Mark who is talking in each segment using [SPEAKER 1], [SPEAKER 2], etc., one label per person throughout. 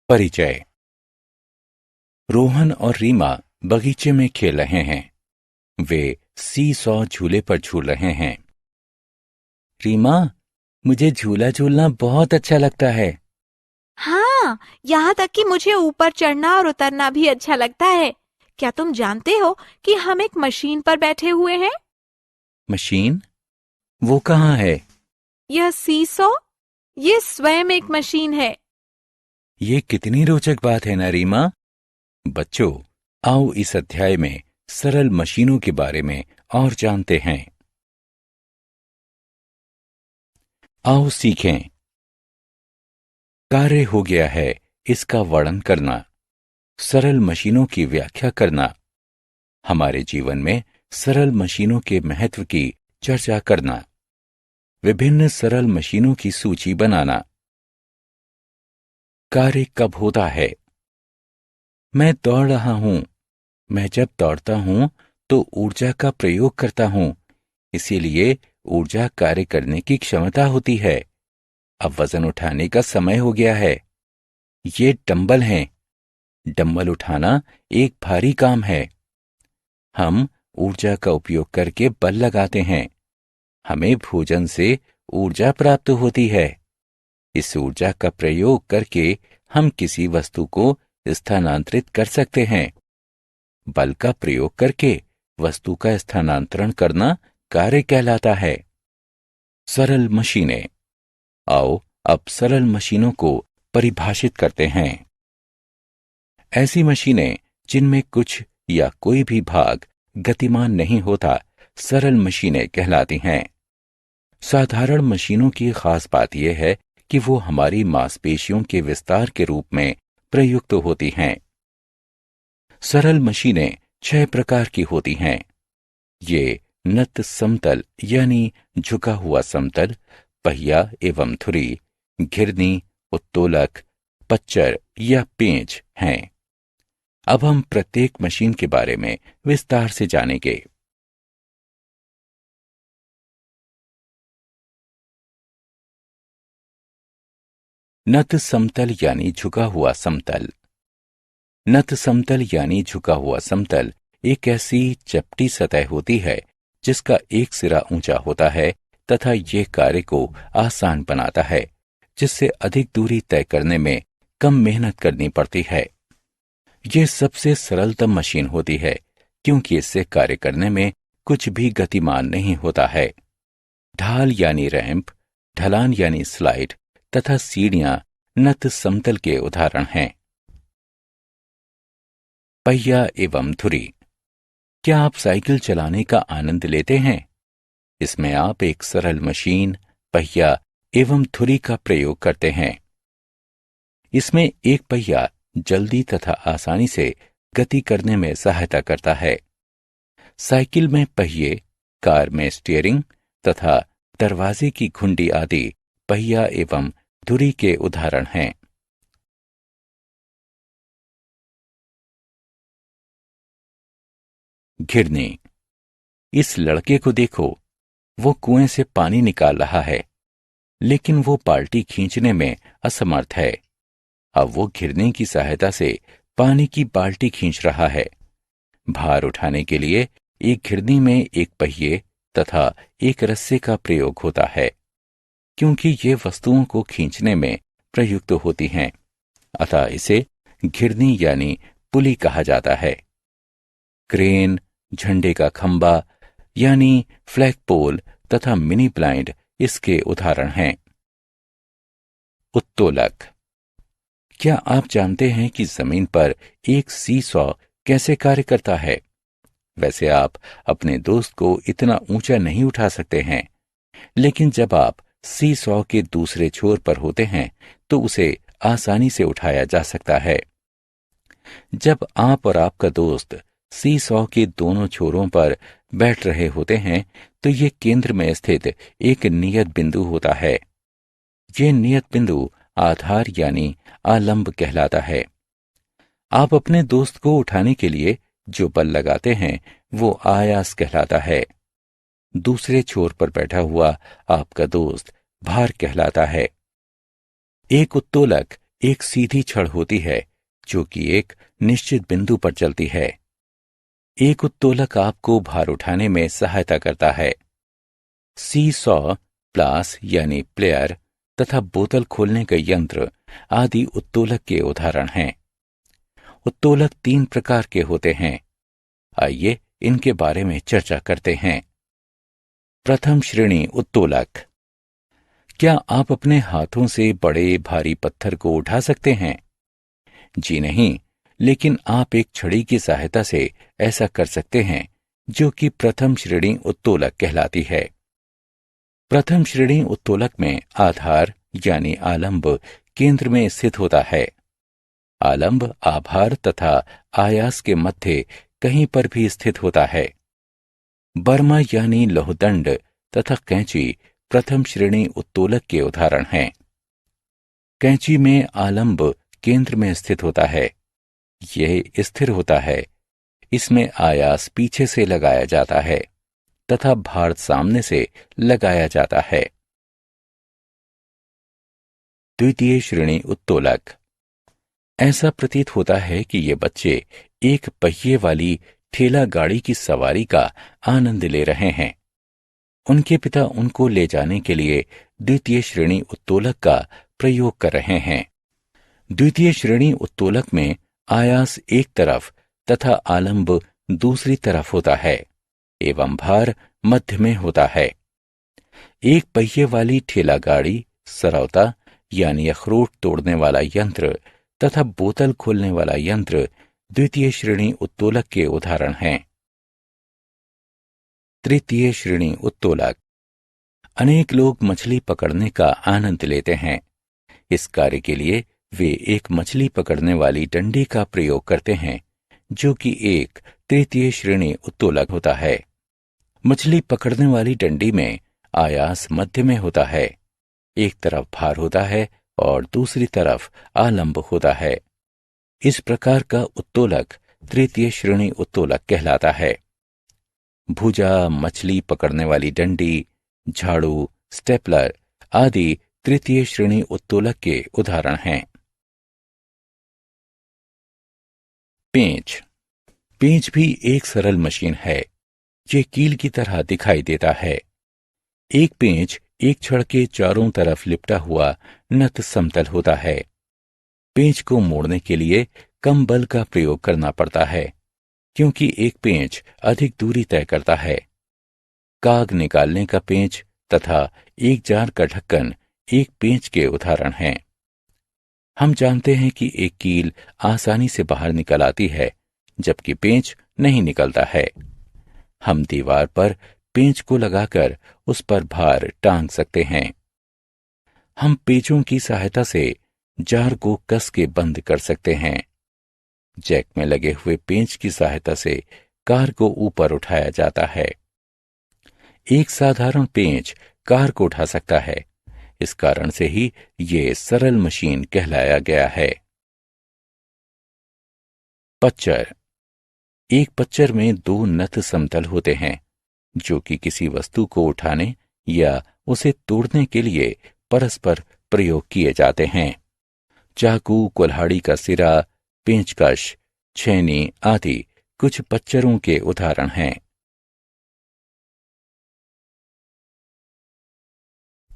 [SPEAKER 1] परिचय। रोहन और रीमा बगीचे में खेल रहे हैं। वे सी सॉ झूले पर झूल रहे हैं। रीमा, मुझे झूला झूलना बहुत अच्छा लगता है।
[SPEAKER 2] हाँ, यहाँ तक कि मुझे ऊपर चढ़ना और उतरना भी अच्छा लगता है। क्या तुम जानते हो कि हम एक मशीन पर बैठे हुए हैं?
[SPEAKER 1] मशीन? वो कहाँ है?
[SPEAKER 2] यह सीसॉ, ये स्वयं एक मशीन है।
[SPEAKER 1] ये कितनी रोचक बात है ना रीमा। बच्चों, आओ इस अध्याय में सरल मशीनों के बारे में और जानते हैं। आओ सीखें। कार्य हो गया है, इसका वर्णन करना, सरल मशीनों की व्याख्या करना, हमारे जीवन में सरल मशीनों के महत्व की चर्चा करना, विभिन्न सरल मशीनों की सूची बनाना। कार्य कब होता है? मैं दौड़ रहा हूं। मैं जब दौड़ता हूं तो ऊर्जा का प्रयोग करता हूं, इसीलिए ऊर्जा कार्य करने की क्षमता होती है। अब वजन उठाने का समय हो गया है। ये डंबल हैं। डंबल उठाना एक भारी काम है। हम ऊर्जा का उपयोग करके बल लगाते हैं। हमें भोजन से ऊर्जा प्राप्त होती है। इस ऊर्जा का प्रयोग करके हम किसी वस्तु को स्थानांतरित कर सकते हैं। बल का प्रयोग करके वस्तु का स्थानांतरण करना कार्य कहलाता है। सरल मशीनें। आओ अब सरल मशीनों को परिभाषित करते हैं। ऐसी मशीनें जिनमें कुछ या कोई भी भाग गतिमान नहीं होता, सरल मशीनें कहलाती हैं। साधारण मशीनों की खास बात यह है कि वो हमारी मांसपेशियों के विस्तार के रूप में प्रयुक्त होती हैं। सरल मशीनें 6 प्रकार की होती हैं। ये नत समतल यानी झुका हुआ समतल, पहिया एवं धुरी, घिरनी, उत्तोलक, पच्चर या पेंच हैं। अब हम प्रत्येक मशीन के बारे में विस्तार से जानेंगे। नत समतल यानी झुका हुआ समतल। नत समतल यानी झुका हुआ समतल एक ऐसी चपटी सतह होती है जिसका एक सिरा ऊंचा होता है तथा यह कार्य को आसान बनाता है, जिससे अधिक दूरी तय करने में कम मेहनत करनी पड़ती है। यह सबसे सरलतम मशीन होती है क्योंकि इससे कार्य करने में कुछ भी गतिमान नहीं होता है। ढाल यानी रैंप, ढलान यानी स्लाइड तथा सीढ़ियां नत समतल के उदाहरण हैं। पहिया एवं धुरी। क्या आप साइकिल चलाने का आनंद लेते हैं? इसमें आप एक सरल मशीन, पहिया एवं धुरी का प्रयोग करते हैं। इसमें एक पहिया जल्दी तथा आसानी से गति करने में सहायता करता है। साइकिल में पहिए, कार में स्टीयरिंग तथा दरवाजे की घुंडी आदि पहिया एवं धुरी के उदाहरण हैं। घिरनी। इस लड़के को देखो, वो कुएं से पानी निकाल रहा है, लेकिन वो बाल्टी खींचने में असमर्थ है। अब वो घिरनी की सहायता से पानी की बाल्टी खींच रहा है। भार उठाने के लिए एक घिरनी में एक पहिए तथा एक रस्से का प्रयोग होता है, क्योंकि ये वस्तुओं को खींचने में प्रयुक्त होती हैं, अतः इसे घिरनी यानी पुली कहा जाता है। क्रेन, झंडे का खंबा यानी फ्लैग पोल तथा मिनी ब्लाइंड इसके उदाहरण हैं। उत्तोलक। क्या आप जानते हैं कि जमीन पर एक सी सॉ कैसे कार्य करता है? वैसे आप अपने दोस्त को इतना ऊंचा नहीं उठा सकते हैं, लेकिन जब आप सी सॉ के दूसरे छोर पर होते हैं तो उसे आसानी से उठाया जा सकता है। जब आप और आपका दोस्त सी सॉ के दोनों छोरों पर बैठ रहे होते हैं तो ये केंद्र में स्थित एक नियत बिंदु होता है। ये नियत बिंदु आधार यानी आलंब कहलाता है। आप अपने दोस्त को उठाने के लिए जो बल लगाते हैं वो आयास कहलाता है। दूसरे छोर पर बैठा हुआ आपका दोस्त भार कहलाता है। एक उत्तोलक एक सीधी छड़ होती है जो कि एक निश्चित बिंदु पर चलती है। एक उत्तोलक आपको भार उठाने में सहायता करता है। सी सॉ, प्लास यानी प्लेयर तथा बोतल खोलने का यंत्र आदि उत्तोलक के उदाहरण हैं। उत्तोलक 3 प्रकार के होते हैं। आइए इनके बारे में चर्चा करते हैं। प्रथम श्रेणी उत्तोलक। क्या आप अपने हाथों से बड़े भारी पत्थर को उठा सकते हैं? जी नहीं, लेकिन आप एक छड़ी की सहायता से ऐसा कर सकते हैं, जो कि प्रथम श्रेणी उत्तोलक कहलाती है। प्रथम श्रेणी उत्तोलक में आधार यानी आलंब केंद्र में स्थित होता है। आलंब आभार तथा आयास के मध्य कहीं पर भी स्थित होता है। बर्मा यानी लौहदंड तथा कैंची प्रथम श्रेणी उत्तोलक के उदाहरण हैं। कैंची में आलंब केंद्र में स्थित होता है। यह स्थिर होता है। इसमें आयास पीछे से लगाया जाता है तथा भार सामने से लगाया जाता है। द्वितीय श्रेणी उत्तोलक। ऐसा प्रतीत होता है कि ये बच्चे एक पहिए वाली ठेला गाड़ी की सवारी का आनंद ले रहे हैं। उनके पिता उनको ले जाने के लिए द्वितीय श्रेणी उत्तोलक का प्रयोग कर रहे हैं। द्वितीय श्रेणी उत्तोलक में आयास एक तरफ तथा आलंब दूसरी तरफ होता है एवं भार मध्य में होता है। एक पहिए वाली ठेला गाड़ी, सरौता यानी अखरोट तोड़ने वाला यंत्र तथा बोतल खोलने वाला यंत्र द्वितीय श्रेणी उत्तोलक के उदाहरण हैं। तृतीय श्रेणी उत्तोलक। अनेक लोग मछली पकड़ने का आनंद लेते हैं। इस कार्य के लिए वे एक मछली पकड़ने वाली डंडी का प्रयोग करते हैं, जो कि एक तृतीय श्रेणी उत्तोलक होता है। मछली पकड़ने वाली डंडी में आयास मध्य में होता है। एक तरफ भार होता है और दूसरी तरफ आलंब होता है। इस प्रकार का उत्तोलक तृतीय श्रेणी उत्तोलक कहलाता है। भुजा, मछली पकड़ने वाली डंडी, झाड़ू, स्टेपलर आदि तृतीय श्रेणी उत्तोलक के उदाहरण हैं। पेंच। पेंच भी एक सरल मशीन है। ये कील की तरह दिखाई देता है। एक पेंच एक छड़ के चारों तरफ लिपटा हुआ नत समतल होता है। पेंच को मोड़ने के लिए कम बल का प्रयोग करना पड़ता है, क्योंकि एक पेंच अधिक दूरी तय करता है। काग निकालने का पेंच तथा एक जार का ढक्कन एक पेंच के उदाहरण हैं। हम जानते हैं कि एक कील आसानी से बाहर निकल आती है, जबकि पेंच नहीं निकलता है। हम दीवार पर पेंच को लगाकर उस पर भार टांग सकते हैं। हम पेंचों की सहायता से जार को कस के बंद कर सकते हैं। जैक में लगे हुए पेंच की सहायता से कार को ऊपर उठाया जाता है। एक साधारण पेंच कार को उठा सकता है। इस कारण से ही ये सरल मशीन कहलाया गया है। पच्चर। एक पच्चर में 2 नत समतल होते हैं, जो कि किसी वस्तु को उठाने या उसे तोड़ने के लिए परस्पर प्रयोग किए जाते हैं। चाकू, कुल्हाड़ी का सिरा, पेंचकश, छेनी आदि कुछ पच्चरों के उदाहरण हैं।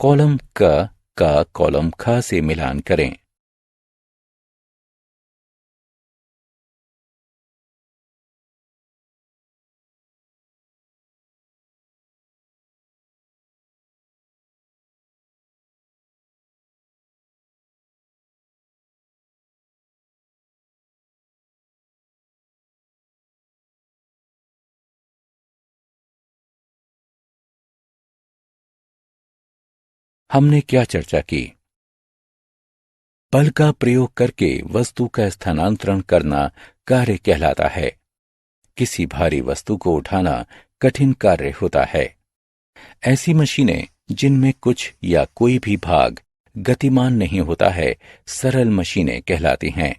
[SPEAKER 1] कॉलम क का कॉलम ख से मिलान करें। हमने क्या चर्चा की? बल का प्रयोग करके वस्तु का स्थानांतरण करना कार्य कहलाता है। किसी भारी वस्तु को उठाना कठिन कार्य होता है। ऐसी मशीनें जिनमें कुछ या कोई भी भाग गतिमान नहीं होता है, सरल मशीनें कहलाती हैं।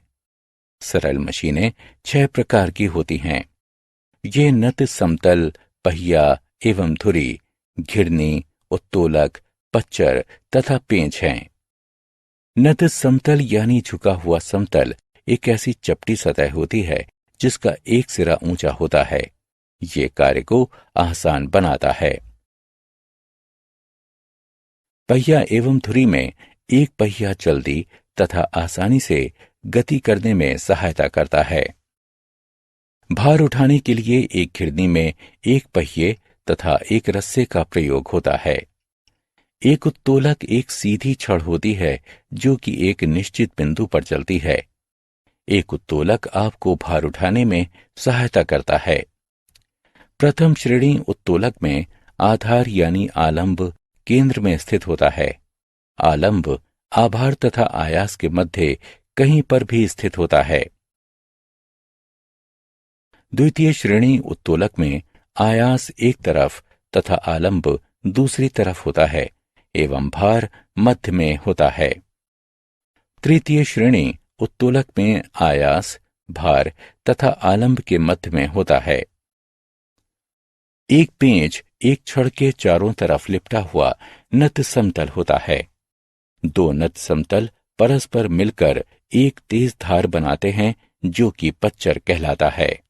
[SPEAKER 1] सरल मशीनें 6 प्रकार की होती हैं। ये नत समतल, पहिया एवं धुरी, घिरनी, उत्तोलक, पच्चर तथा पेंच हैं। नत समतल यानी झुका हुआ समतल एक ऐसी चपटी सतह होती है जिसका एक सिरा ऊंचा होता है। ये कार्य को आसान बनाता है। पहिया एवं धुरी में एक पहिया जल्दी तथा आसानी से गति करने में सहायता करता है। भार उठाने के लिए एक घिरनी में एक पहिए तथा एक रस्से का प्रयोग होता है। एक उत्तोलक एक सीधी छड़ होती है जो कि एक निश्चित बिंदु पर चलती है। एक उत्तोलक आपको भार उठाने में सहायता करता है। प्रथम श्रेणी उत्तोलक में आधार यानी आलंब केंद्र में स्थित होता है। आलंब आभार तथा आयास के मध्य कहीं पर भी स्थित होता है। द्वितीय श्रेणी उत्तोलक में आयास एक तरफ तथा आलंब दूसरी तरफ होता है एवं भार मध्य में होता है। तृतीय श्रेणी उत्तोलक में आयास, भार तथा आलंब के मध्य में होता है। एक पेंच एक छड़ के चारों तरफ लिपटा हुआ नत समतल होता है। दो नत समतल परस्पर मिलकर एक तेज धार बनाते हैं जो कि पच्चर कहलाता है।